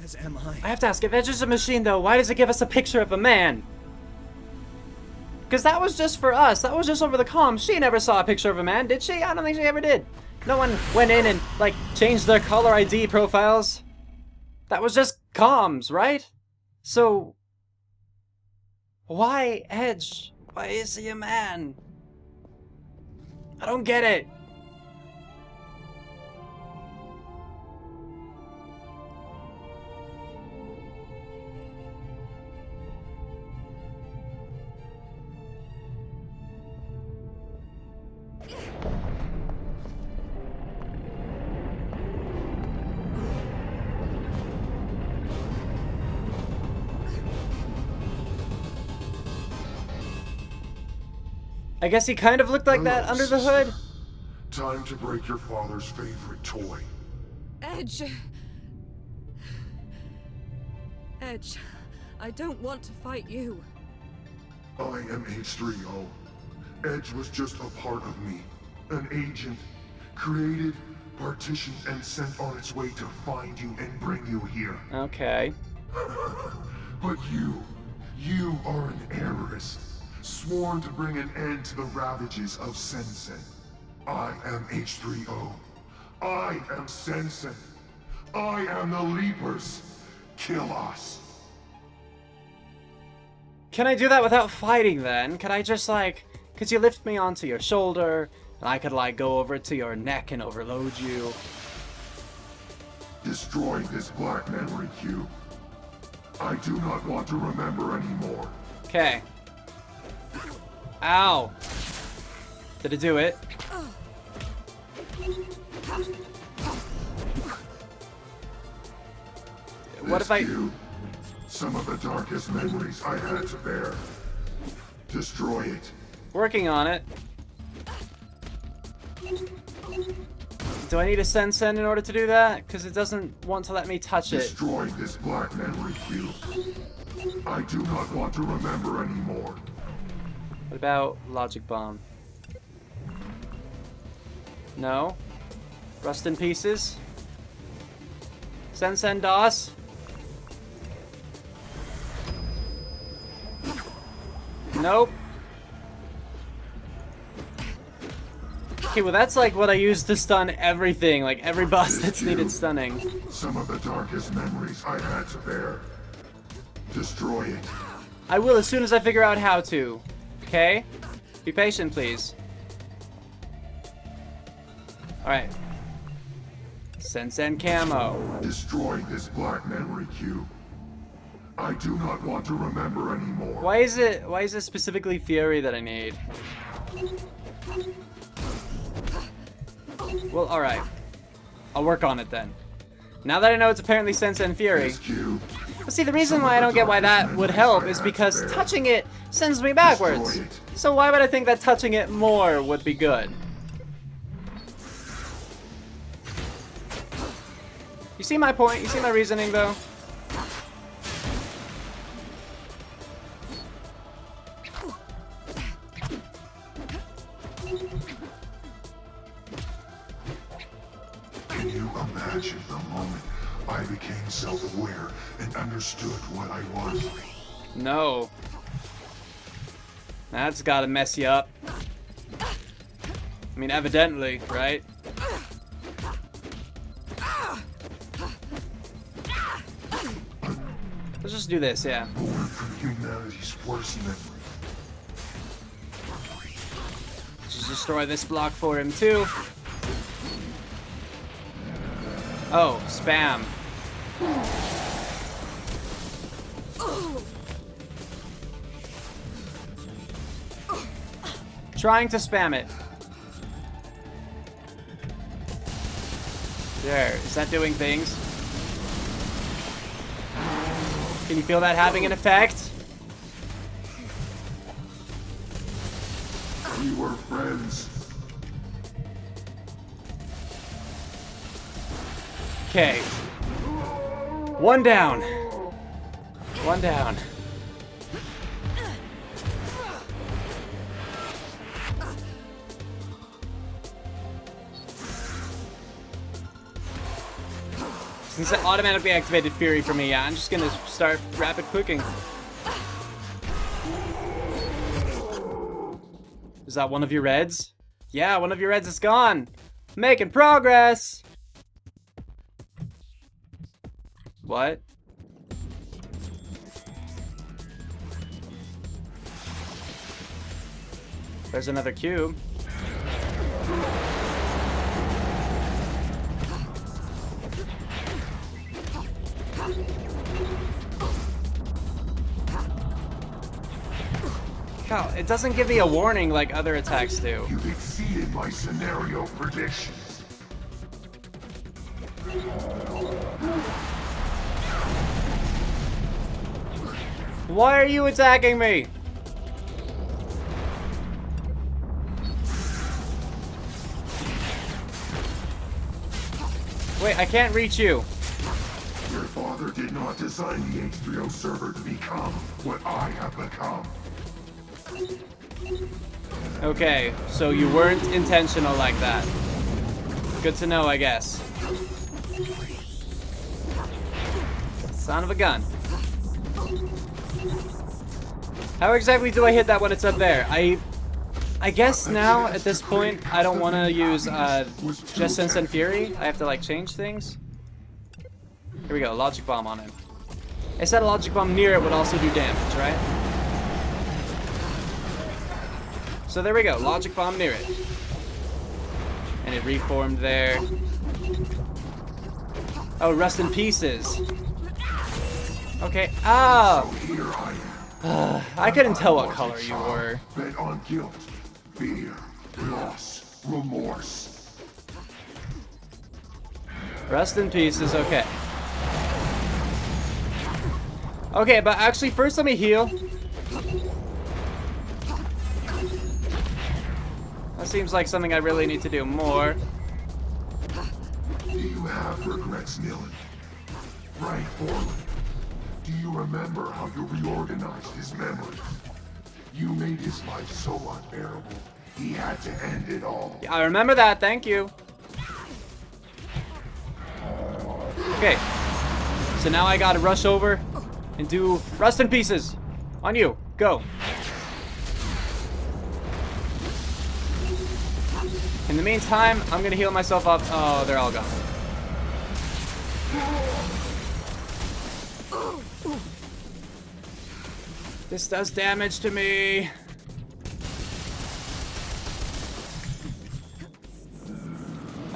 As am I. I have to ask, if Edge is a machine though, why does it give us a picture of a man? Because that was just for us. That was just over the comms. She never saw a picture of a man, did she? I don't think she ever did. No one went in and, like, changed their caller ID profiles. That was just comms, right? So, why Edge? Why is he a man? I don't get it. I guess he kind of looked like that under the hood. Time to break your father's favorite toy. Edge. Edge, I don't want to fight you. I am H3O. Edge was just a part of me. An agent. Created, partitioned, and sent on its way to find you and bring you here. Okay. But you are an heiress. Sworn to bring an end to the ravages of Sensen. I am H3O. I am Sensen. I am the Leapers. Kill us. Can I do that without fighting then? Could I just like, could you lift me onto your shoulder and I could like go over to your neck and overload you? Destroy this black memory cube. I do not want to remember anymore. Okay. Ow. Did it do it? What if I... Some of the darkest memories I had to bear. Destroy it. Working on it. Do I need a Sensen in order to do that? Because it doesn't want to let me touch it. Destroy this black memory cube. I do not want to remember anymore. What about Logic Bomb? No? Rust in pieces? Sensen DOS? Nope. Okay, well that's like what I use to stun everything, like every boss that's needed stunning. Some of the darkest memories I had to bear. Destroy it. I will as soon as I figure out how to. Okay? Be patient, please. Alright. Sensen camo. Destroy this black memory cube. I do not want to remember anymore. Why is it specifically Fury that I need? Well, alright. I'll work on it then. Now that I know it's apparently Sensen Fury. But see, the reason why I don't get why that would help is because touching it sends me backwards. So why would I think that touching it more would be good? You see my point? You see my reasoning, though? Can you imagine the moment I became self-aware and understood what I was? No. That's gotta mess you up. I mean, evidently, right? Let's just do this, yeah. Born from humanity's worst memory. Just destroy this block for him, too. Oh, spam. Trying to spam it. There, is that doing things? Can you feel that having an effect? We were friends. Okay. One down. One down. Since it automatically activated Fury for me, yeah, I'm just gonna start rapid clicking. Is that one of your reds? Yeah, one of your reds is gone. Making progress. What? There's another cube. God, it doesn't give me a warning like other attacks do. You've exceeded my scenario predictions. Why are you attacking me? Wait, I can't reach you. Your father did not design the H3O server to become what I have become. Okay, so you weren't intentional like that. Good to know, I guess. Son of a gun. How exactly do I hit that when it's up there? I guess now, at this point, I don't want to use just Sense and Fury. I have to, like, change things. Here we go, Logic Bomb on him. It said a Logic Bomb near it would also do damage, right? So there we go, Logic Bomb near it. And it reformed there. Oh, Rust in Pieces. Okay, oh! I couldn't tell what color you were. Bent on guilt, fear, loss, remorse. Rust in Pieces, okay. Okay, but actually first let me heal. That seems like something I really need to do more. Do you have regrets, Nilin? Right forward. Do you remember how you reorganized his memories? You made his life so unbearable, he had to end it all. Yeah, I remember that, thank you. Okay. So now I gotta rush over and do Rust in Pieces. On you, go. In the meantime, I'm gonna heal myself up. Oh, they're all gone. This does damage to me.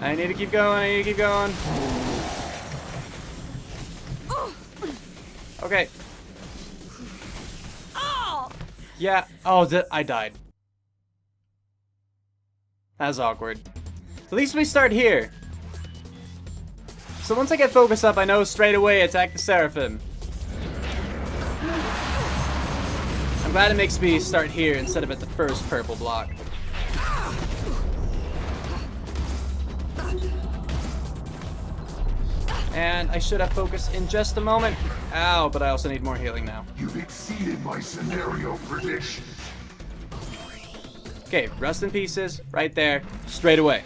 I need to keep going, I need to keep going. Okay. Yeah, oh, I died. That's awkward. At least we start here. So once I get focus up, I know straight away attack the Seraphim. I'm glad it makes me start here instead of at the first purple block. And I should have focus in just a moment. Ow, but I also need more healing now. You've exceeded my scenario predictions. Okay, Rust in Pieces, right there, straight away.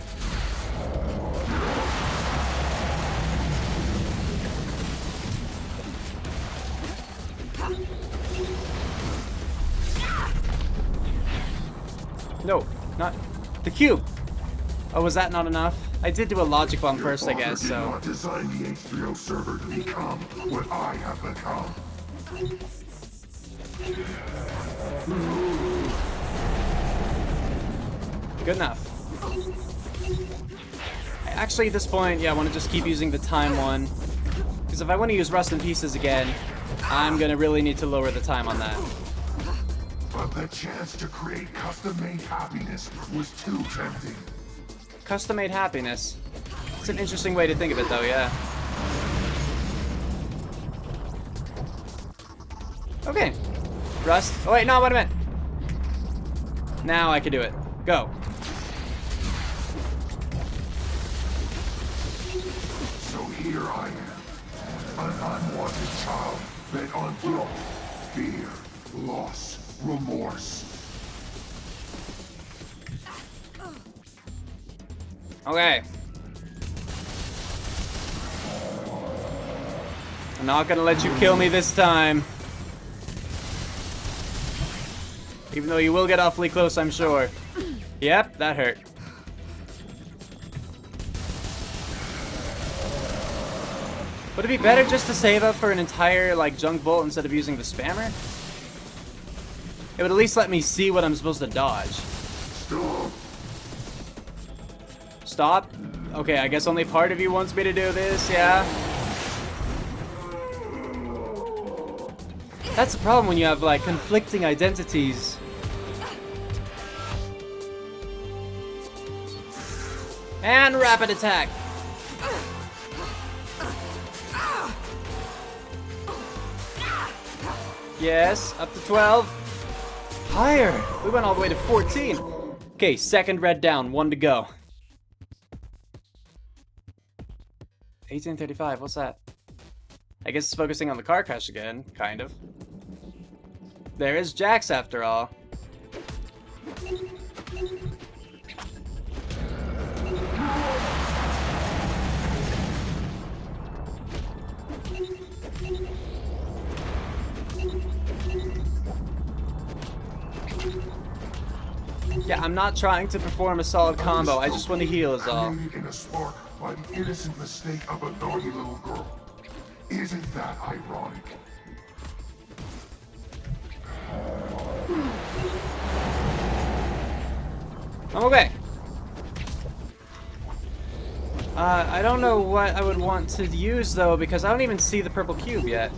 No, not the cube. Oh, was that not enough? I did do a Logic Bomb first, I guess, so. Your father did not design the H3O server to become what I have become. Good enough. Actually, at this point, yeah, I want to just keep using the time one. Because if I want to use Rust in Pieces again, I'm going to really need to lower the time on that. But the chance to create custom-made happiness was too tempting. Custom-made happiness. It's an interesting way to think of it, though, yeah. Okay. Rust. Oh, wait, no, what I meant. Now I can do it. Go. So here I am, an unwanted child bent on guilt, fear, loss, remorse. Okay. I'm not gonna let you kill me this time. Even though you will get awfully close, I'm sure. Yep, that hurt. Would it be better just to save up for an entire, like, junk bolt instead of using the spammer? It would at least let me see what I'm supposed to dodge. Stop? Okay, I guess only part of you wants me to do this, yeah? That's the problem when you have, like, conflicting identities. And rapid attack. Yes, up to 12. Higher. We went all the way to 14. Okay, second red down, 1 to go. 1835, what's that? I guess it's focusing on the car crash again, kind of. There is Jax after all. Yeah, I'm not trying to perform a solid combo. I just want to heal is all. In a spark by the innocent mistake of a naughty little girl. Isn't that ironic? I'm okay. I don't know what I would want to use though, because I don't even see the purple cube yet.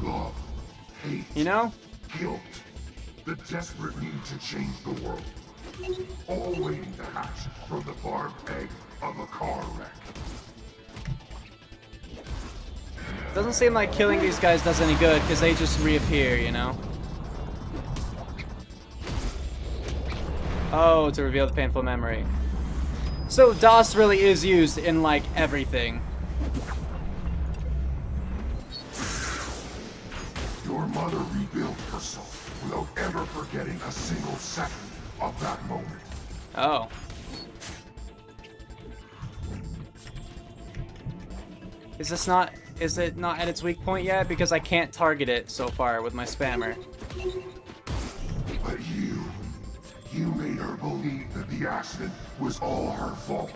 Love, hate, You know? guilt, the desperate need to change the world. All waiting to hatch from the barbed egg of a car wreck. Doesn't seem like killing these guys does any good, because they just reappear, you know? Oh, to reveal the painful memory. So DOS really is used in, like, everything. Your mother rebuilt herself without ever forgetting a single second of that moment. Oh. Is it not at its weak point yet? Because I can't target it so far with my spammer. But you made her believe that the accident was all her fault.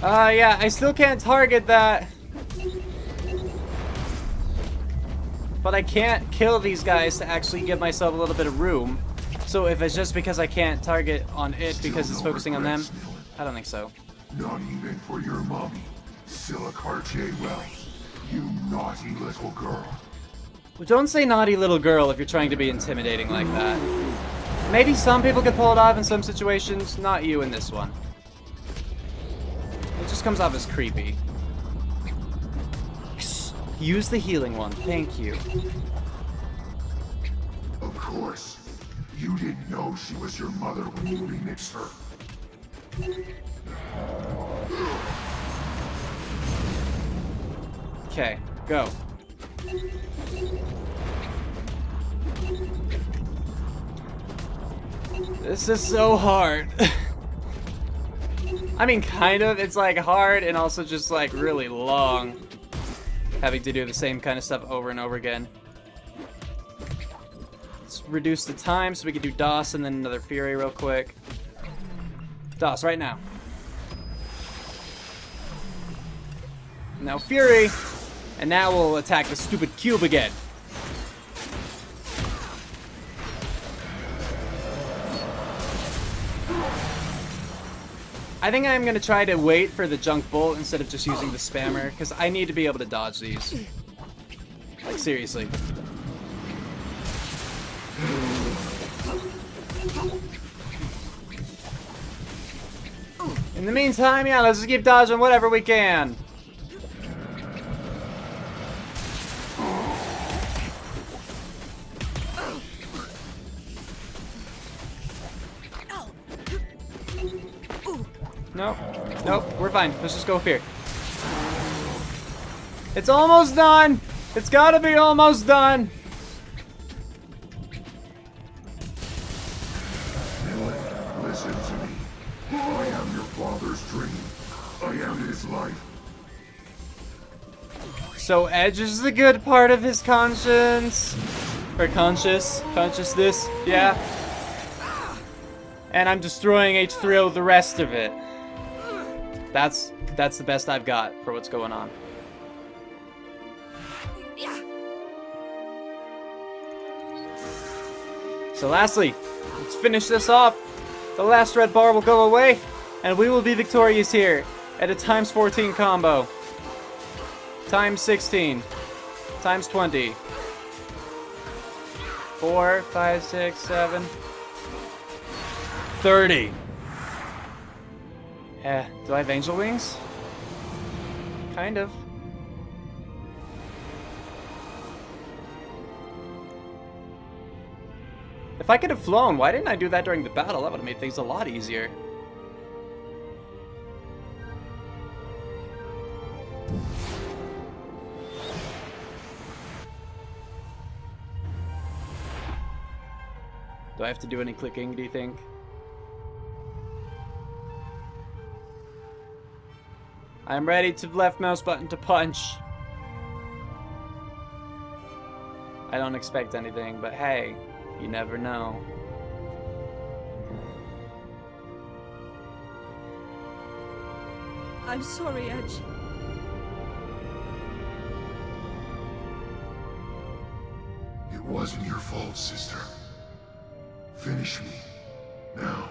Yeah, I still can't target that. But I can't kill these guys to actually give myself a little bit of room. So if it's just because I can't target on it because it's focusing on them, I don't think so. Not even for your mommy, Scylla Cartier-Wells. You naughty little girl. Well, don't say naughty little girl if you're trying to be intimidating like that. Maybe some people can pull it off in some situations, not you in this one. It just comes off as creepy. Use the healing one, thank you. Of course. You didn't know she was your mother when you remixed her. Okay, go. This is so hard. I mean, kind of. It's like hard and also just like really long. Having to do the same kind of stuff over and over again. Let's reduce the time so we can do DOS and then another Fury real quick. DOS right now. Now Fury. And now we'll attack the stupid cube again. I think I'm going to try to wait for the junk bolt instead of just using the spammer, because I need to be able to dodge these. Like, seriously. In the meantime, yeah, let's just keep dodging whatever we can. Nope. Nope, we're fine. Let's just go up here. It's almost done! It's gotta be almost done! Listen to I am your father's dream. I am his life. So Edge is the good part of his conscience. Or consciousness, yeah. And I'm destroying H3O the rest of it. That's the best I've got for what's going on. So lastly, let's finish this off. The last red bar will go away, and we will be victorious here at a times 14 combo. Times 16. Times 20. 4, 5, 6, 7. 30. Do I have angel wings? Kind of. If I could have flown, why didn't I do that during the battle? That would have made things a lot easier. Do I have to do any clicking, do you think? I'm ready to left mouse button to punch. I don't expect anything, but hey, you never know. I'm sorry, Edge. It wasn't your fault, sister. Finish me. Now.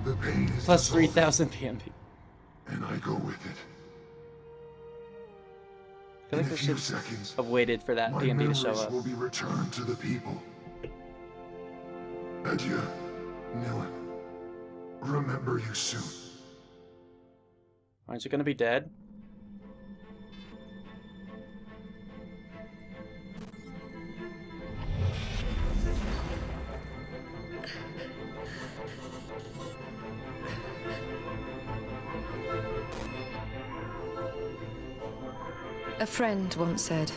The pain is Plus dissolving, 3,000 PMP. and I go with it. I feel like In a we few should seconds, have waited for that my PMP to show memories up. will be returned to the people. Adieu, Nilan. Remember you soon. Aren't you gonna be dead? A friend once said,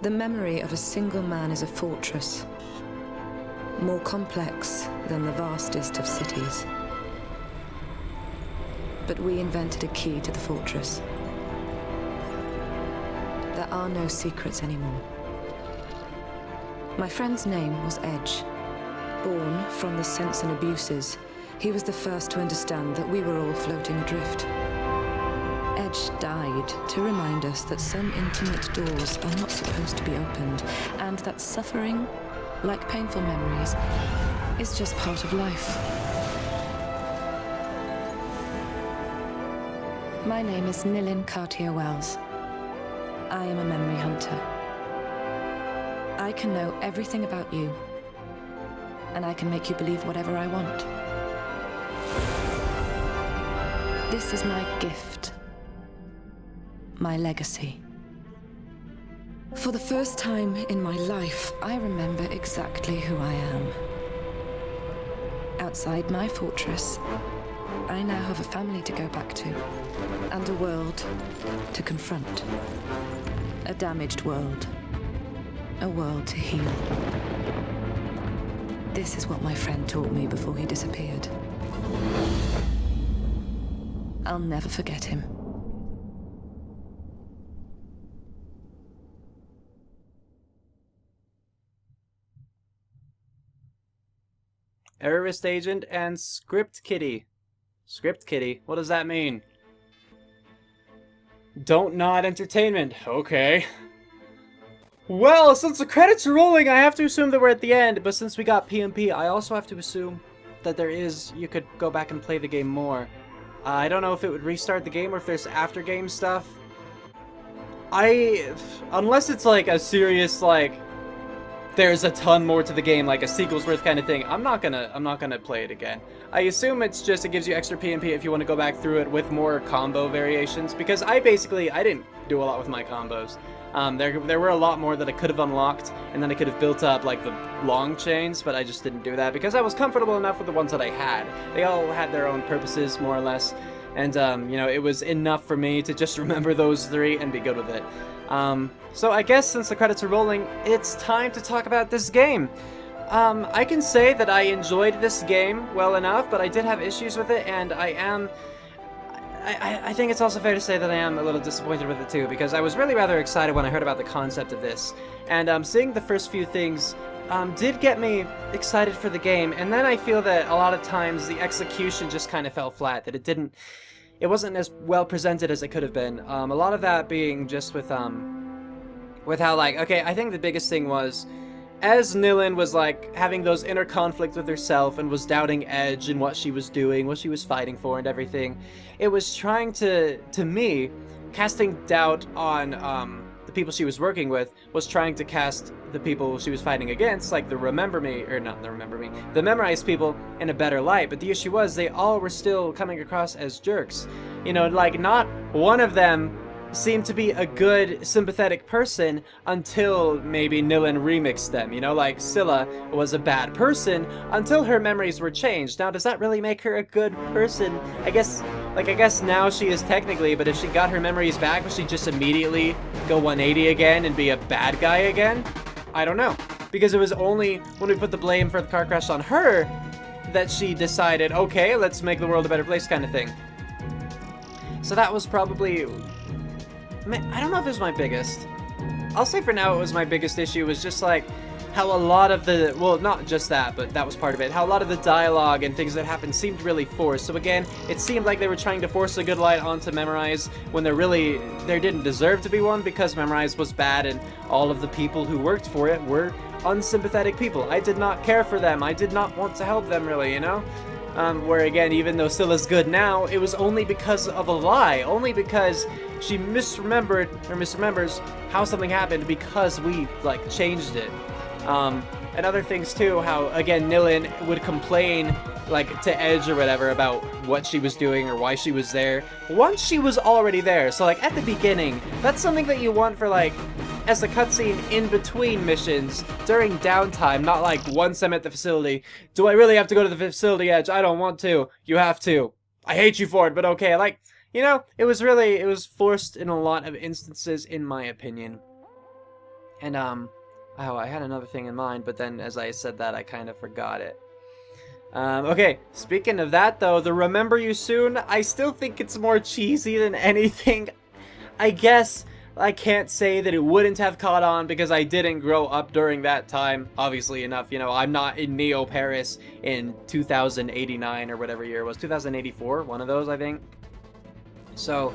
"The memory of a single man is a fortress, more complex than the vastest of cities." But we invented a key to the fortress. There are no secrets anymore. My friend's name was Edge. Born from the sense and abuses, he was the first to understand that we were all floating adrift. Edge died to remind us that some intimate doors are not supposed to be opened, and that suffering, like painful memories, is just part of life. My name is Nilin Cartier-Wells. I am a memory hunter. I can know everything about you, and I can make you believe whatever I want. This is my gift. My legacy. For the first time in my life, I remember exactly who I am. Outside my fortress, I now have a family to go back to, and a world to confront. A damaged world. A world to heal. This is what my friend taught me before he disappeared. I'll never forget him. Errorist agent and script kitty. Script kitty? What does that mean? Don't nod entertainment. Okay. Well, since the credits are rolling, I have to assume that we're at the end, but since we got PMP, I also have to assume that you could go back and play the game more. I don't know if it would restart the game or if there's after game stuff. Unless it's like a serious, like, there's a ton more to the game, like a sequel's worth kind of thing, I'm not gonna play it again. I assume it gives you extra PMP if you want to go back through it with more combo variations, because I didn't do a lot with my combos. There were a lot more that I could have unlocked, and then I could have built up like the long chains, but I just didn't do that because I was comfortable enough with the ones that I had. They all had their own purposes, more or less, and you know, it was enough for me to just remember those three and be good with it. So I guess since the credits are rolling, it's time to talk about this game. I can say that I enjoyed this game well enough, but I did have issues with it, and I think it's also fair to say that I am a little disappointed with it too, because I was really rather excited when I heard about the concept of this, and seeing the first few things did get me excited for the game, and then I feel that a lot of times the execution just kind of fell flat, that it wasn't as well presented as it could have been. A lot of that being just with how, like, okay, I think the biggest thing was, as Nilin was, like, having those inner conflicts with herself and was doubting Edge and what she was doing, what she was fighting for and everything, it was trying to me, casting doubt on, the people she was working with, was trying to cast the people she was fighting against, like the the Memorized people, in a better light. But the issue was, they all were still coming across as jerks. You know, like, not one of them seemed to be a good, sympathetic person until maybe Nilin remixed them. You know, like, Scylla was a bad person until her memories were changed. Now, does that really make her a good person? I guess now she is technically, but if she got her memories back, would she just immediately go 180 again and be a bad guy again? I don't know. Because it was only when we put the blame for the car crash on her that she decided, okay, let's make the world a better place, kind of thing. So that was probably... I don't know if it was my biggest. I'll say for now it was my biggest issue, was just like how a lot of the, well, not just that, but that was part of it, how a lot of the dialogue and things that happened seemed really forced. So again, it seemed like they were trying to force a good light onto Memorize when there didn't deserve to be one, because Memorize was bad and all of the people who worked for it were unsympathetic people. I did not care for them. I did not want to help them, really, you know? Where again, even though Scylla's good now, it was only because of a lie, only because she misremembers how something happened because we, like, changed it. And other things too, how, again, Nilin would complain, like, to Edge or whatever about what she was doing or why she was there, once she was already there. So, like, at the beginning, that's something that you want for, like, as a cutscene in between missions, during downtime, not like once I'm at the facility. Do I really have to go to the facility, Edge? I don't want to. You have to. I hate you for it, but okay. Like, you know, it was forced in a lot of instances, in my opinion. And, oh, I had another thing in mind, but then as I said that, I kind of forgot it. Okay, speaking of that, though, the Remember You Soon, I still think it's more cheesy than anything. I guess I can't say that it wouldn't have caught on because I didn't grow up during that time, obviously enough. You know, I'm not in Neo Paris in 2089 or whatever year it was. 2084, one of those, I think. So,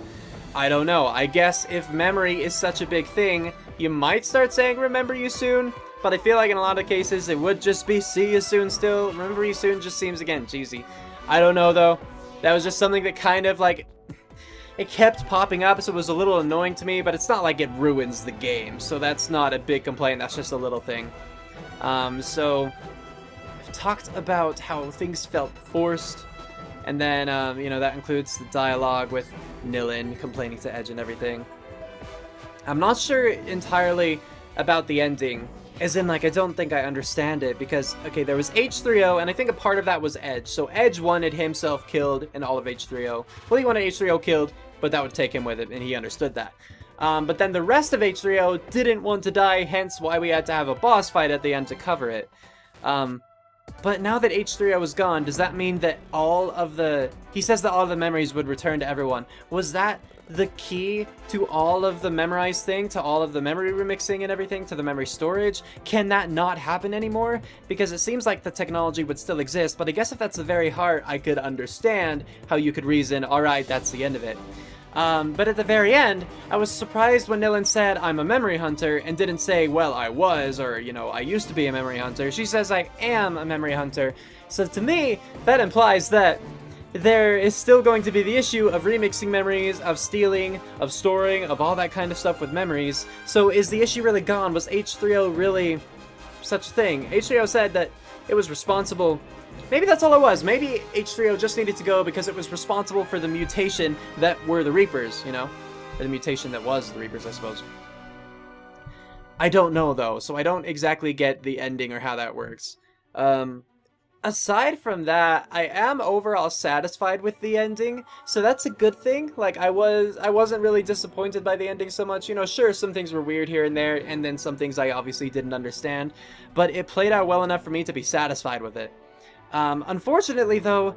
I don't know. I guess if memory is such a big thing, you might start saying Remember You Soon, but I feel like in a lot of cases it would just be See You Soon still. Remember You Soon just seems, again, cheesy. I don't know, though. That was just something that kind of, like, it kept popping up, so it was a little annoying to me, but it's not like it ruins the game, so that's not a big complaint, that's just a little thing. So, I've talked about how things felt forced, and then, you know, that includes the dialogue with Nilin complaining to Edge and everything. I'm not sure entirely about the ending, as in, like, I don't think I understand it, because, okay, there was H3O, and I think a part of that was Edge. So Edge wanted himself killed and all of H3O. Well, he wanted H3O killed, but that would take him with it, and he understood that. But then the rest of H3O didn't want to die, hence why we had to have a boss fight at the end to cover it. But now that H3O is gone, does that mean that all of the... He says that all of the memories would return to everyone. Was that the key to all of the memorized thing, to all of the memory remixing and everything, to the memory storage? Can that not happen anymore? Because it seems like the technology would still exist, but I guess if that's the very heart, I could understand how you could reason, alright, that's the end of it. But at the very end, I was surprised when Nilin said, I'm a memory hunter, and didn't say, well, I was, or, you know, I used to be a memory hunter. She says, I am a memory hunter. So to me, that implies that there is still going to be the issue of remixing memories, of stealing, of storing, of all that kind of stuff with memories. So is the issue really gone? Was H3O really such a thing? H3O said that it was responsible. Maybe that's all it was. Maybe H3O just needed to go because it was responsible for the mutation that were the Reapers, you know? Or the mutation that was the Reapers, I suppose. I don't know, though, so I don't exactly get the ending or how that works. aside from that, I am overall satisfied with the ending, so that's a good thing. Like, I wasn't really disappointed by the ending so much. You know, sure, some things were weird here and there, and then some things I obviously didn't understand, but it played out well enough for me to be satisfied with it. Unfortunately, though,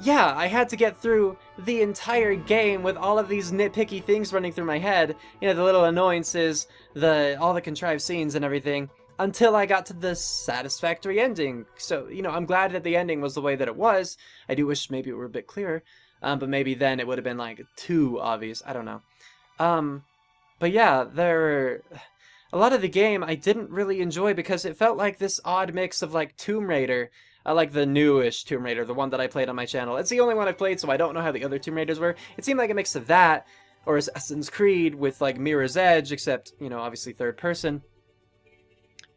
yeah, I had to get through the entire game with all of these nitpicky things running through my head. You know, the little annoyances, all the contrived scenes and everything, until I got to the satisfactory ending. So, you know, I'm glad that the ending was the way that it was. I do wish maybe it were a bit clearer, but maybe then it would have been, like, too obvious. I don't know. But yeah, a lot of the game I didn't really enjoy because it felt like this odd mix of, like, Tomb Raider. I like the newish Tomb Raider, the one that I played on my channel. It's the only one I've played, so I don't know how the other Tomb Raiders were. It seemed like a mix of that, or Assassin's Creed with, like, Mirror's Edge, except, you know, obviously third person.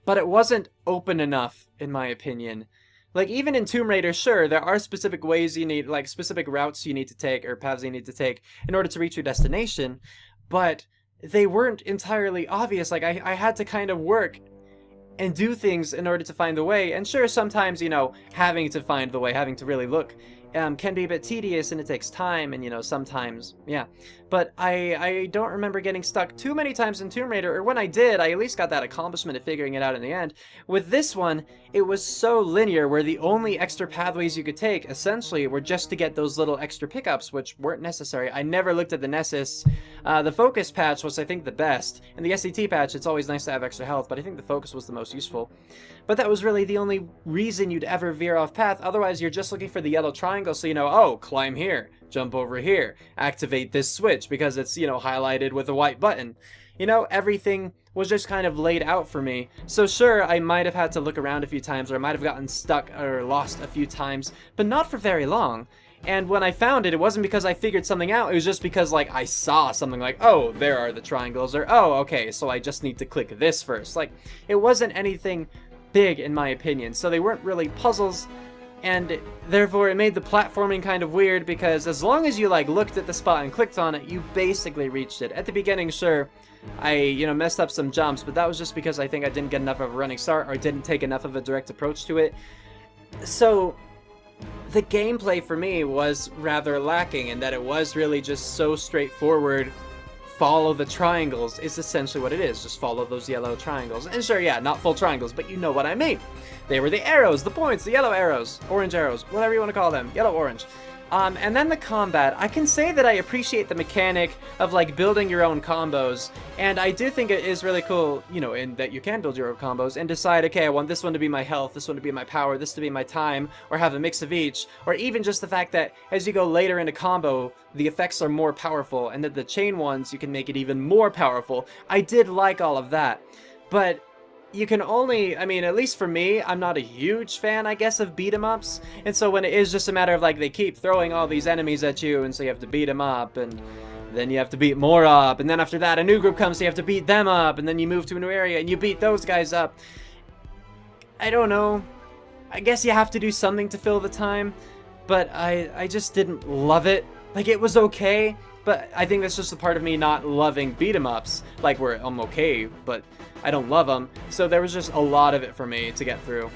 But it wasn't open enough, in my opinion. Like, even in Tomb Raider, sure, there are specific ways you need, like, specific routes you need to take, or paths you need to take, in order to reach your destination, but they weren't entirely obvious. Like, I had to kind of work and do things in order to find the way. And sure, sometimes, you know, having to find the way, having to really look, can be a bit tedious and it takes time, and, you know, sometimes, yeah. But I don't remember getting stuck too many times in Tomb Raider, or when I did, I at least got that accomplishment of figuring it out in the end. With this one, it was so linear, where the only extra pathways you could take, essentially, were just to get those little extra pickups, which weren't necessary. I never looked at the Nessus. The Focus patch was, I think, the best. In the SCT patch, it's always nice to have extra health, but I think the Focus was the most useful. But that was really the only reason you'd ever veer off path. Otherwise, you're just looking for the yellow triangle, so you know, oh, climb here, jump over here, activate this switch, because it's, you know, highlighted with a white button. You know, everything was just kind of laid out for me. So sure, I might have had to look around a few times, or I might have gotten stuck or lost a few times, but not for very long. And when I found it, it wasn't because I figured something out, it was just because, like, I saw something like, oh, there are the triangles, or, oh, okay, so I just need to click this first. Like, it wasn't anything big, in my opinion, so they weren't really puzzles, and therefore it made the platforming kind of weird, because as long as you, like, looked at the spot and clicked on it, you basically reached it. At the beginning, sure, I, you know, messed up some jumps, but that was just because I think I didn't get enough of a running start, or didn't take enough of a direct approach to it. So the gameplay for me was rather lacking, in that it was really just so straightforward. Follow the triangles is essentially what it is. Just follow those yellow triangles. And sure, yeah, not full triangles, but you know what I mean. They were the arrows, the points, the yellow arrows, orange arrows, whatever you want to call them, yellow, orange. And then the combat. I can say that I appreciate the mechanic of, like, building your own combos, and I do think it is really cool, you know, in that you can build your own combos and decide, okay, I want this one to be my health, this one to be my power, this to be my time, or have a mix of each, or even just the fact that as you go later in a combo, the effects are more powerful, and that the chain ones, you can make it even more powerful. I did like all of that, but you can only, I mean, at least for me, I'm not a huge fan, I guess, of beat-em-ups, and so when it is just a matter of, like, they keep throwing all these enemies at you, and so you have to beat them up, and then you have to beat more up, and then after that a new group comes, so you have to beat them up, and then you move to a new area, and you beat those guys up. I don't know, I guess you have to do something to fill the time, but I just didn't love it. Like, it was okay, but I think that's just a part of me not loving beat-em-ups, like, where I'm okay, but I don't love them, so there was just a lot of it for me to get through.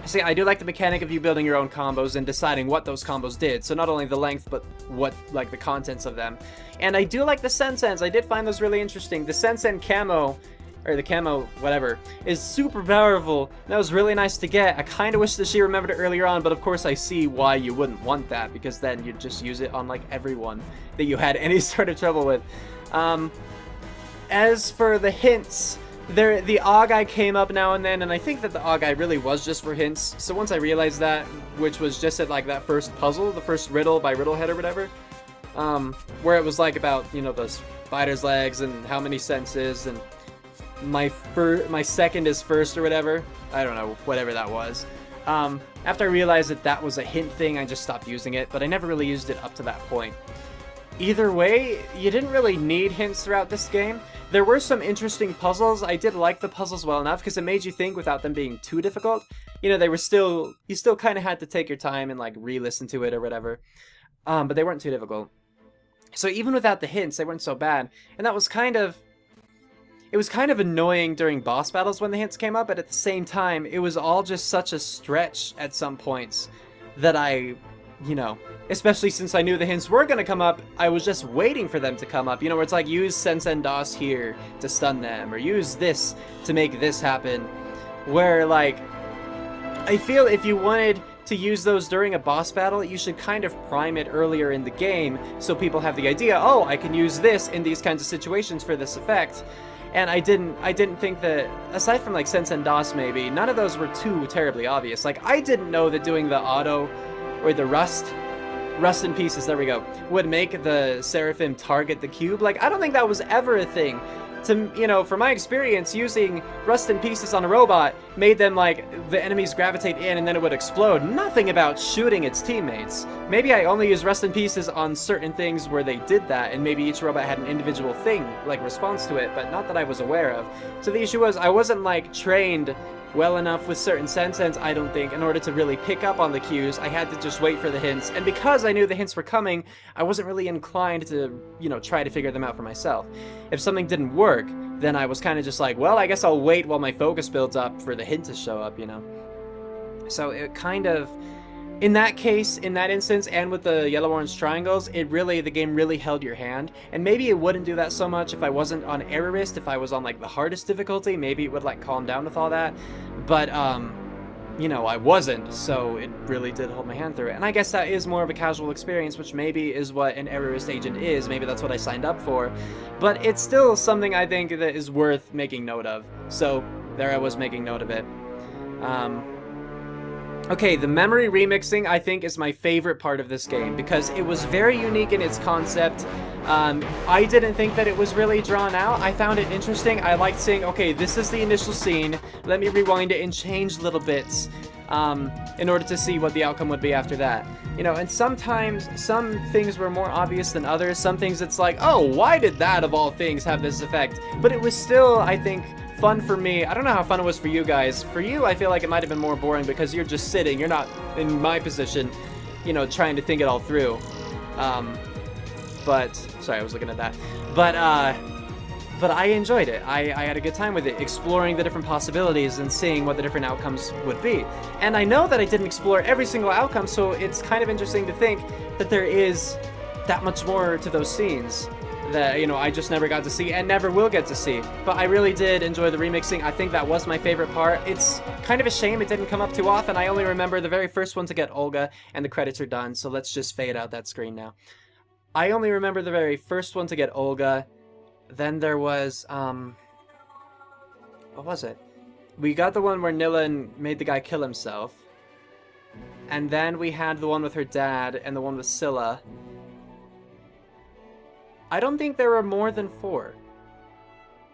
See, I do like the mechanic of you building your own combos and deciding what those combos did, so not only the length, but what, like, the contents of them. And I do like the Sensens, I did find those really interesting. The Sensen camo, or the camo, whatever, is super powerful. That was really nice to get. I kind of wish that she remembered it earlier on, but of course I see why you wouldn't want that, because then you'd just use it on, like, everyone that you had any sort of trouble with. As for the hints, the Auguy came up now and then, and I think that the Auguy really was just for hints. So once I realized that, which was just at, like, that first puzzle, the first riddle by Riddlehead or whatever, where it was, like, about, you know, the spider's legs and how many senses, and my second is first or whatever. I don't know, whatever that was. After I realized that that was a hint thing, I just stopped using it, but I never really used it up to that point. Either way, you didn't really need hints throughout this game. There were some interesting puzzles. I did like the puzzles well enough, because it made you think without them being too difficult. You know, they were still, you still kind of had to take your time and, like, re-listen to it or whatever. But they weren't too difficult. So even without the hints, they weren't so bad. And that was kind of, it was kind of annoying during boss battles when the hints came up, but at the same time, it was all just such a stretch at some points that I, you know, especially since I knew the hints were going to come up, I was just waiting for them to come up, you know, where it's like, use Sense and DOS here to stun them, or use this to make this happen, where, like, I feel if you wanted to use those during a boss battle, you should kind of prime it earlier in the game so people have the idea, oh, I can use this in these kinds of situations for this effect. And I didn't think that, aside from like Sense and DOS maybe, none of those were too terribly obvious. Like, I didn't know that doing the auto, or the rust in pieces, there we go, would make the Seraphim target the cube. Like, I don't think that was ever a thing. To, you know, from my experience, using rust in pieces on a robot made them, like, the enemies gravitate in and then it would explode. Nothing about shooting its teammates. Maybe I only used rust in pieces on certain things where they did that, and maybe each robot had an individual thing, like, response to it, but not that I was aware of. So the issue was, I wasn't, like, trained well enough with certain sense, I don't think, in order to really pick up on the cues. I had to just wait for the hints, and because I knew the hints were coming, I wasn't really inclined to, you know, try to figure them out for myself. If something didn't work, then I was kind of just like, well, I guess I'll wait while my focus builds up for the hint to show up, you know? So it kind of, in that case, in that instance, and with the yellow-orange triangles, the game really held your hand. And maybe it wouldn't do that so much if I wasn't on errorist, if I was on, like, the hardest difficulty, maybe it would, like, calm down with all that. But, you know, I wasn't, so it really did hold my hand through it. And I guess that is more of a casual experience, which maybe is what an errorist agent is. Maybe that's what I signed up for. But it's still something I think that is worth making note of. So, there I was making note of it. Okay, the memory remixing, I think, is my favorite part of this game, because it was very unique in its concept. I didn't think that it was really drawn out. I found it interesting. I liked seeing, okay, this is the initial scene, let me rewind it and change little bits in order to see what the outcome would be after that. You know, and sometimes some things were more obvious than others. Some things it's like, oh, why did that, of all things, have this effect? But it was still, I think, fun for me. I don't know how fun it was for you guys. For you, I feel like it might have been more boring because you're just sitting. You're not in my position, you know, trying to think it all through. But sorry, I was looking at that. But I enjoyed it. I had a good time with it, exploring the different possibilities and seeing what the different outcomes would be. And I know that I didn't explore every single outcome, so it's kind of interesting to think that there is that much more to those scenes that, you know, I just never got to see and never will get to see. But I really did enjoy the remixing. I think that was my favorite part. It's kind of a shame it didn't come up too often. I only remember the very first one to get Olga, and the credits are done, so let's just fade out that screen now. I only remember the very first one to get Olga. Then there was, what was it? We got the one where Nilin made the guy kill himself. And then we had the one with her dad and the one with Scylla. I don't think there were more than 4.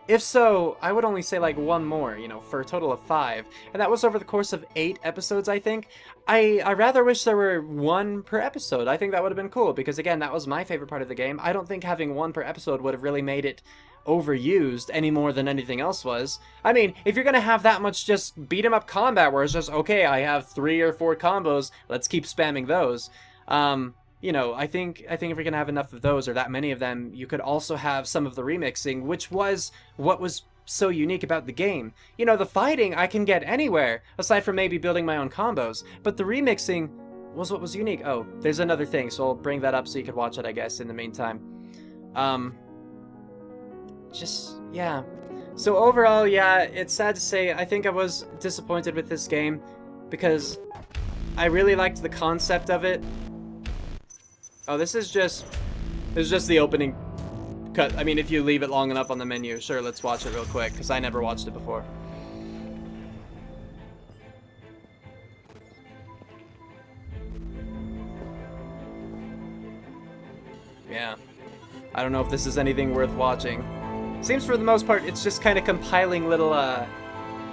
If so, I would only say like one more, you know, for a total of 5. And that was over the course of 8 episodes, I think. I rather wish there were 1 per episode. I think that would have been cool, because again, that was my favorite part of the game. I don't think having 1 per episode would have really made it overused any more than anything else was. I mean, if you're gonna have that much just beat 'em up combat where it's just, okay, I have 3 or 4 combos, let's keep spamming those. You know, I think if you're gonna have enough of those, or that many of them, you could also have some of the remixing, which was what was so unique about the game. You know, the fighting I can get anywhere, aside from maybe building my own combos, but the remixing was what was unique. Oh, there's another thing, so I'll bring that up so you could watch it, I guess, in the meantime. Yeah. So overall, yeah, it's sad to say, I think I was disappointed with this game, because I really liked the concept of it. Oh, this is just the opening cut. I mean, if you leave it long enough on the menu, sure, let's watch it real quick, because I never watched it before. Yeah. I don't know if this is anything worth watching. Seems for the most part, it's just kind of compiling little,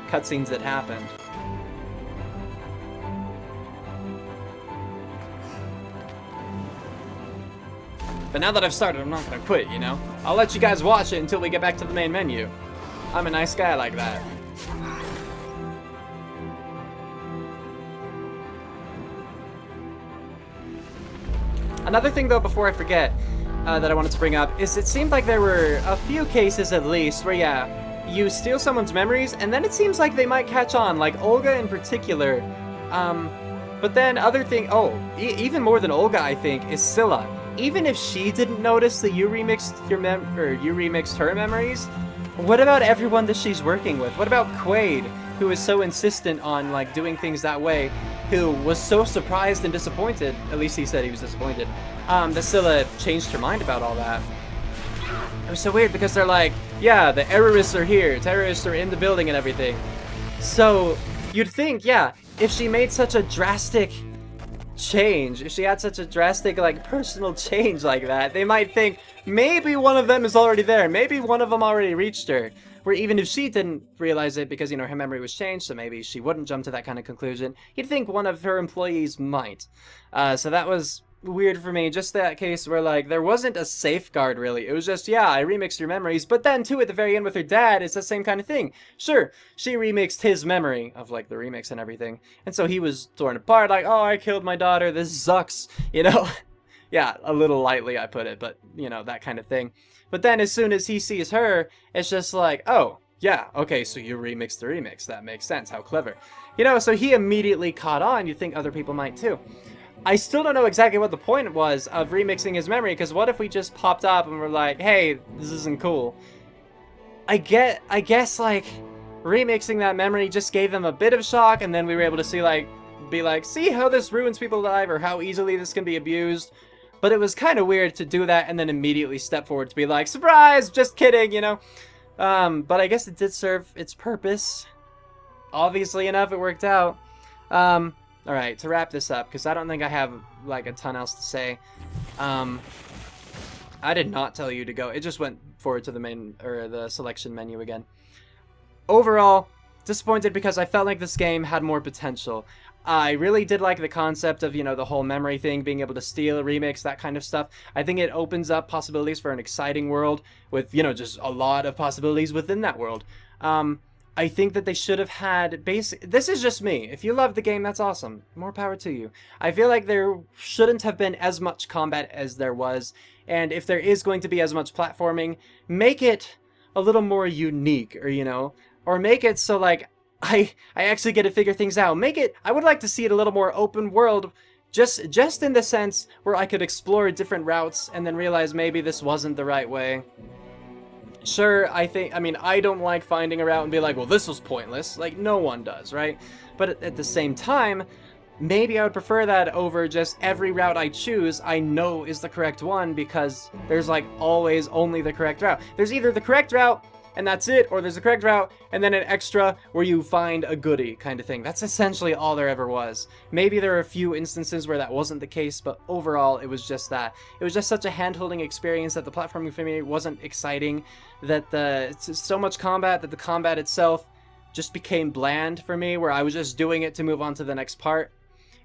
cutscenes that happened. But now that I've started, I'm not gonna quit, you know? I'll let you guys watch it until we get back to the main menu. I'm a nice guy like that. Another thing, though, before I forget, that I wanted to bring up, is it seemed like there were a few cases, at least, where, yeah, you steal someone's memories, and then it seems like they might catch on, like Olga in particular. But then even more than Olga, I think, is Scylla. Even if she didn't notice that you remixed her memories, what about everyone that she's working with? What about Quaid, who is so insistent on like doing things that way, who was so surprised and disappointed, at least he said he was disappointed, that Scylla changed her mind about all that. It was so weird because they're like, yeah, the terrorists are here, terrorists are in the building and everything. So you'd think, yeah, if she made such a drastic change, if she had such a drastic like personal change like that, they might think maybe one of them is already there, maybe one of them already reached her, where even if she didn't realize it because, you know, her memory was changed, so maybe she wouldn't jump to that kind of conclusion, you'd think one of her employees might. So that was weird for me, just that case where like there wasn't a safeguard really. It was just, yeah, I remixed your memories, but then too at the very end with her dad, it's the same kind of thing. Sure, she remixed his memory of like the remix and everything, and so he was torn apart like, oh, I killed my daughter, this sucks, you know. Yeah, a little lightly I put it, but you know, that kind of thing. But then as soon as he sees her, it's just like, oh yeah, okay, so you remixed the remix, that makes sense, how clever, you know. So he immediately caught on. You think other people might too. I still don't know exactly what the point was of remixing his memory, because what if we just popped up and were like, hey, this isn't cool? I guess like remixing that memory just gave them a bit of shock, and then we were able to see be like, see how this ruins people's lives, or how easily this can be abused. But it was kind of weird to do that and then immediately step forward to be like, surprise, just kidding, you know? But I guess it did serve its purpose. Obviously enough, it worked out. Alright, to wrap this up, because I don't think I have, like, a ton else to say. I did not tell you to go. It just went forward to the main, or the selection menu again. Overall, disappointed because I felt like this game had more potential. I really did like the concept of, you know, the whole memory thing, being able to steal, remix, that kind of stuff. I think it opens up possibilities for an exciting world with, you know, just a lot of possibilities within that world. I think that they should have had this is just me. If you love the game, that's awesome. More power to you. I feel like there shouldn't have been as much combat as there was. And if there is going to be as much platforming, make it a little more unique, or, you know, or make it so like I actually get to figure things out. I would like to see it a little more open world, just in the sense where I could explore different routes and then realize maybe this wasn't the right way. Sure, I don't like finding a route and be like, well, this was pointless. Like, no one does, right? But at the same time, maybe I would prefer that over just every route I choose I know is the correct one, because there's like always only the correct route. There's either the correct route and that's it, or there's a correct route and then an extra where you find a goodie kind of thing. That's essentially all there ever was. Maybe there are a few instances where that wasn't the case, but overall it was just that. It was just such a hand-holding experience that the platforming for me wasn't exciting, that it's so much combat that the combat itself just became bland for me, where I was just doing it to move on to the next part.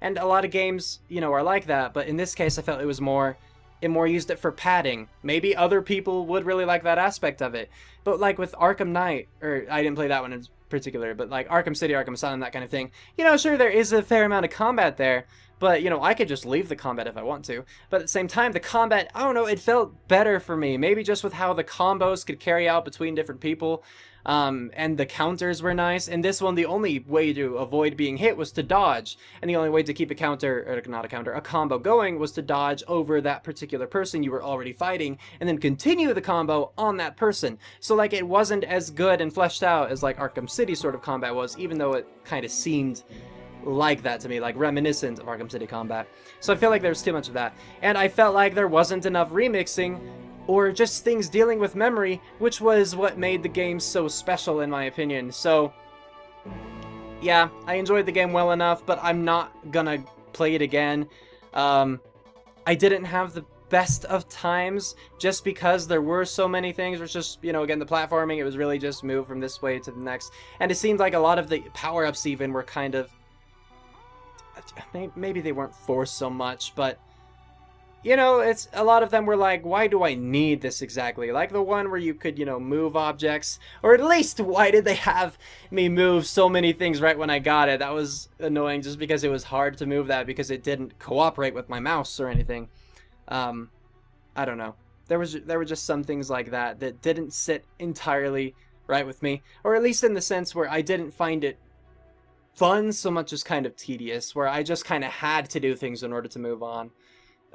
And a lot of games, you know, are like that, but in this case I felt it was more used it for padding. Maybe other people would really like that aspect of it. But like with Arkham Knight, or I didn't play that one in particular, but like Arkham City, Arkham Asylum, that kind of thing, you know, sure, there is a fair amount of combat there, but, you know, I could just leave the combat if I want to. But at the same time, the combat, I don't know, it felt better for me. Maybe just with how the combos could carry out between different people. And the counters were nice. In this one, the only way to avoid being hit was to dodge, and the only way to keep a combo going was to dodge over that particular person you were already fighting, and then continue the combo on that person. So like, it wasn't as good and fleshed out as like Arkham City sort of combat was, even though it kind of seemed like that to me, like reminiscent of Arkham City combat. So I feel like there's too much of that, and I felt like there wasn't enough remixing or just things dealing with memory, which was what made the game so special in my opinion. So yeah, I enjoyed the game well enough, but I'm not gonna play it again. I didn't have the best of times just because there were so many things. It was just, you know, again, the platforming, it was really just move from this way to the next, and it seemed like a lot of the power-ups even were kind of, maybe they weren't forced so much, but you know, it's a lot of them were like, why do I need this exactly? Like the one where you could, you know, move objects, or at least why did they have me move so many things right when I got it? That was annoying, just because it was hard to move that because it didn't cooperate with my mouse or anything. I don't know. There were just some things like that that didn't sit entirely right with me, or at least in the sense where I didn't find it fun so much as kind of tedious, where I just kind of had to do things in order to move on.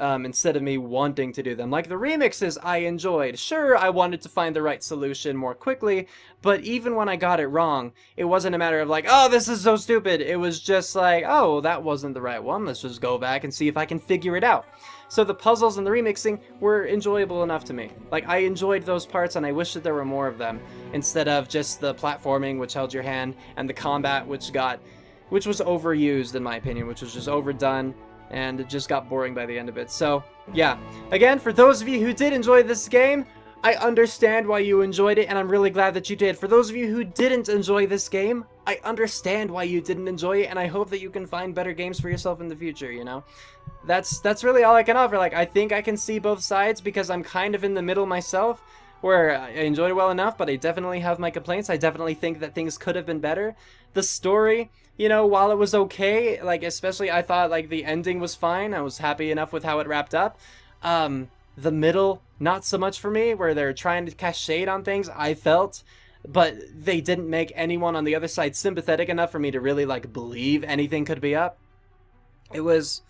Instead of me wanting to do them. Like the remixes I enjoyed. Sure, I wanted to find the right solution more quickly, but even when I got it wrong, it wasn't a matter of like, oh, this is so stupid. It was just like, oh, that wasn't the right one. Let's just go back and see if I can figure it out. So the puzzles and the remixing were enjoyable enough to me. Like, I enjoyed those parts, and I wish that there were more of them, instead of just the platforming, which held your hand, and the combat, which was overused, in my opinion, which was just overdone, and it just got boring by the end of it. So, yeah. Again, for those of you who did enjoy this game, I understand why you enjoyed it, and I'm really glad that you did. For those of you who didn't enjoy this game, I understand why you didn't enjoy it, and I hope that you can find better games for yourself in the future, you know? That's really all I can offer. Like, I think I can see both sides, because I'm kind of in the middle myself, where I enjoyed it well enough, but I definitely have my complaints. I definitely think that things could have been better. The story, you know, while it was okay, like, especially I thought, like, the ending was fine. I was happy enough with how it wrapped up. The middle, not so much for me, where they're trying to cast shade on things, I felt, but they didn't make anyone on the other side sympathetic enough for me to really, like, believe anything could be up. It was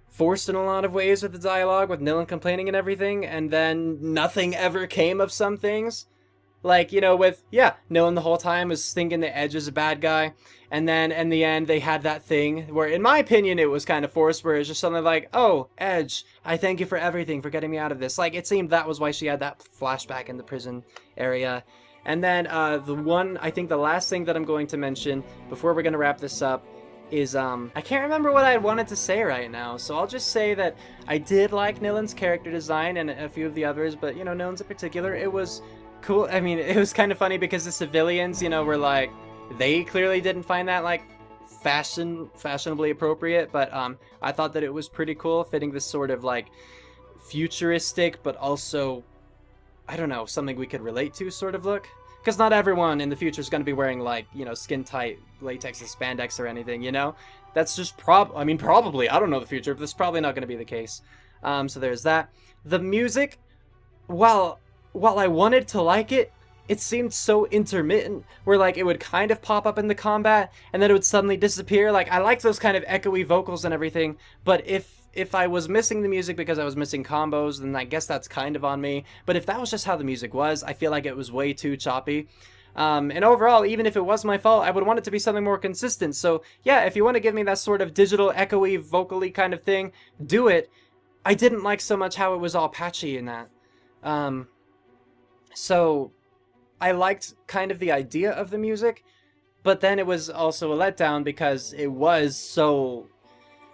forced in a lot of ways with the dialogue, with Nilin complaining and everything, and then nothing ever came of some things. Like, you know, with, yeah, Nilin the whole time was thinking that Edge is a bad guy, and then in the end they had that thing where, in my opinion, it was kind of forced, where it's just something like, oh, Edge, I thank you for everything, for getting me out of this. Like, it seemed that was why she had that flashback in the prison area. And then I think the last thing that I'm going to mention before we're going to wrap this up is, I can't remember what I wanted to say right now, so I'll just say that I did like Nilin's character design and a few of the others, but, you know, Nilin's in particular, it was cool. I mean, it was kind of funny because the civilians, you know, were like, they clearly didn't find that, like, fashionably appropriate, but, I thought that it was pretty cool, fitting this sort of, like, futuristic, but also, I don't know, something we could relate to sort of look. Because not everyone in the future is going to be wearing, like, you know, skin-tight latex and spandex or anything, you know? That's just probably, I don't know the future, but that's probably not going to be the case. So there's that. The music, while I wanted to like it, it seemed so intermittent, where, like, it would kind of pop up in the combat, and then it would suddenly disappear. Like, I like those kind of echoey vocals and everything, but if I was missing the music because I was missing combos, then I guess that's kind of on me. But if that was just how the music was, I feel like it was way too choppy. And overall, even if it was my fault, I would want it to be something more consistent. So yeah, if you want to give me that sort of digital, echoey, vocally kind of thing, do it. I didn't like so much how it was all patchy in that. So I liked kind of the idea of the music, but then it was also a letdown because it was so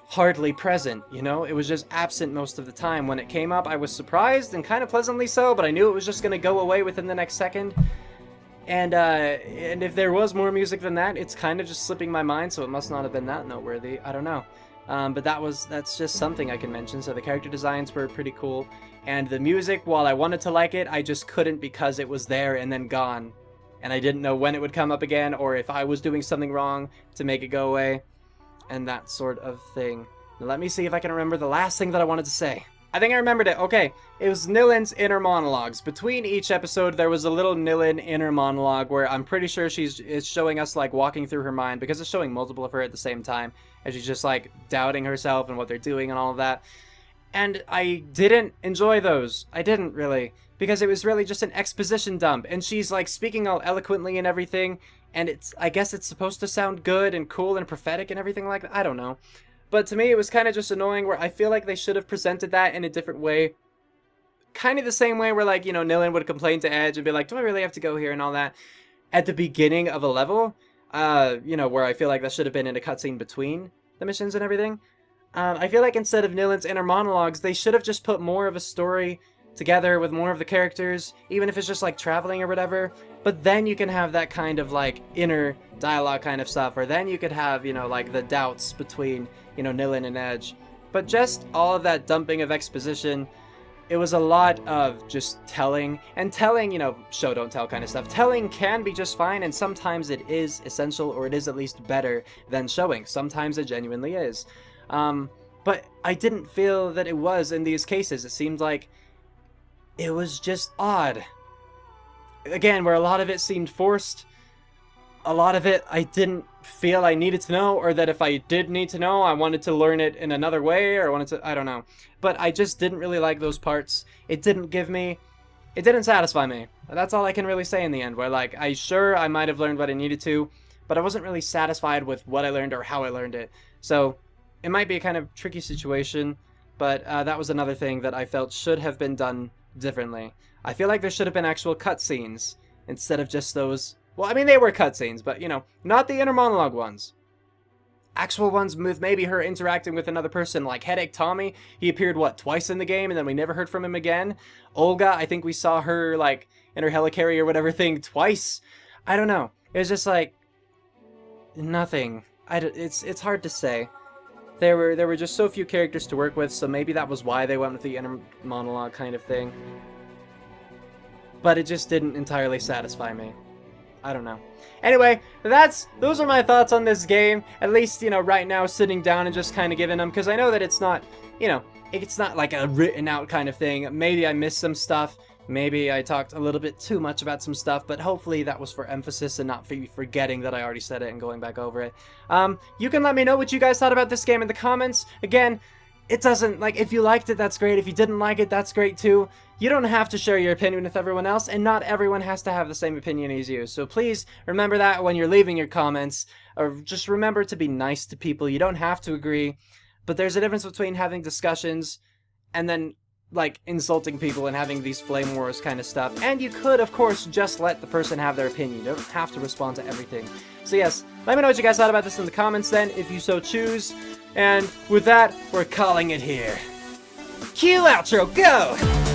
hardly present, you know? It was just absent most of the time. When it came up, I was surprised and kind of pleasantly so, but I knew it was just going to go away within the next second. And if there was more music than that, it's kind of just slipping my mind, so it must not have been that noteworthy. I don't know. But that's just something I can mention. So the character designs were pretty cool. And the music, while I wanted to like it, I just couldn't because it was there and then gone. And I didn't know when it would come up again, or if I was doing something wrong to make it go away. And that sort of thing. Now, let me see if I can remember the last thing that I wanted to say. I think I remembered it. Okay, it was Nilin's inner monologues. Between each episode, there was a little Nilin inner monologue where I'm pretty sure it's showing us, like, walking through her mind, because it's showing multiple of her at the same time, and she's just, like, doubting herself and what they're doing and all of that. And I didn't enjoy those. I didn't really, because it was really just an exposition dump, and she's, like, speaking all eloquently and everything, and I guess it's supposed to sound good and cool and prophetic and everything like that. I don't know. But to me, it was kind of just annoying, where I feel like they should have presented that in a different way. Kind of the same way where, like, you know, Nilin would complain to Edge and be like, do I really have to go here and all that? At the beginning of a level, you know, where I feel like that should have been in a cutscene between the missions and everything. I feel like instead of Nilin's inner monologues, they should have just put more of a story together with more of the characters, even if it's just, like, traveling or whatever. But then you can have that kind of, like, inner dialogue kind of stuff, or then you could have, you know, like, the doubts between, you know, Nilin and Edge. But just all of that dumping of exposition, it was a lot of just telling, and telling, you know, show don't tell kind of stuff. Telling can be just fine, and sometimes it is essential, or it is at least better than showing. Sometimes it genuinely is. But I didn't feel that it was in these cases. It seemed like it was just odd. again, where a lot of it seemed forced. A lot of it I didn't feel I needed to know, or that if I did need to know, I wanted to learn it in another way, or wanted to, I don't know. But I just didn't really like those parts. It didn't satisfy me. That's all I can really say in the end, where like, I might have learned what I needed to, but I wasn't really satisfied with what I learned or how I learned it. So, it might be a kind of tricky situation, but that was another thing that I felt should have been done differently. I feel like there should have been actual cutscenes, instead of just those... Well, I mean, they were cutscenes, but, you know, not the inner monologue ones. Actual ones with maybe her interacting with another person, like Headache Tommy. He appeared, what, twice in the game, and then we never heard from him again? Olga, I think we saw her, like, in her helicarrier or whatever thing twice. I don't know. It was just, like, nothing. It's hard to say. There were just so few characters to work with, so maybe that was why they went with the inner monologue kind of thing. But it just didn't entirely satisfy me. I don't know. Anyway, those are my thoughts on this game. At least, you know, right now, sitting down and just kind of giving them, because I know that it's not, you know, it's not like a written out kind of thing. Maybe I missed some stuff. Maybe I talked a little bit too much about some stuff, but hopefully that was for emphasis and not for forgetting that I already said it and going back over it. You can let me know what you guys thought about this game in the comments. Again, it doesn't, like, if you liked it, that's great. If you didn't like it, that's great too. You don't have to share your opinion with everyone else, and not everyone has to have the same opinion as you. So please remember that when you're leaving your comments, or just remember to be nice to people. You don't have to agree, but there's a difference between having discussions and then, like, insulting people and having these flame wars kind of stuff. And you could, of course, just let the person have their opinion. You don't have to respond to everything. So yes, let me know what you guys thought about this in the comments then, if you so choose. And with that, we're calling it here. Cue outro, go!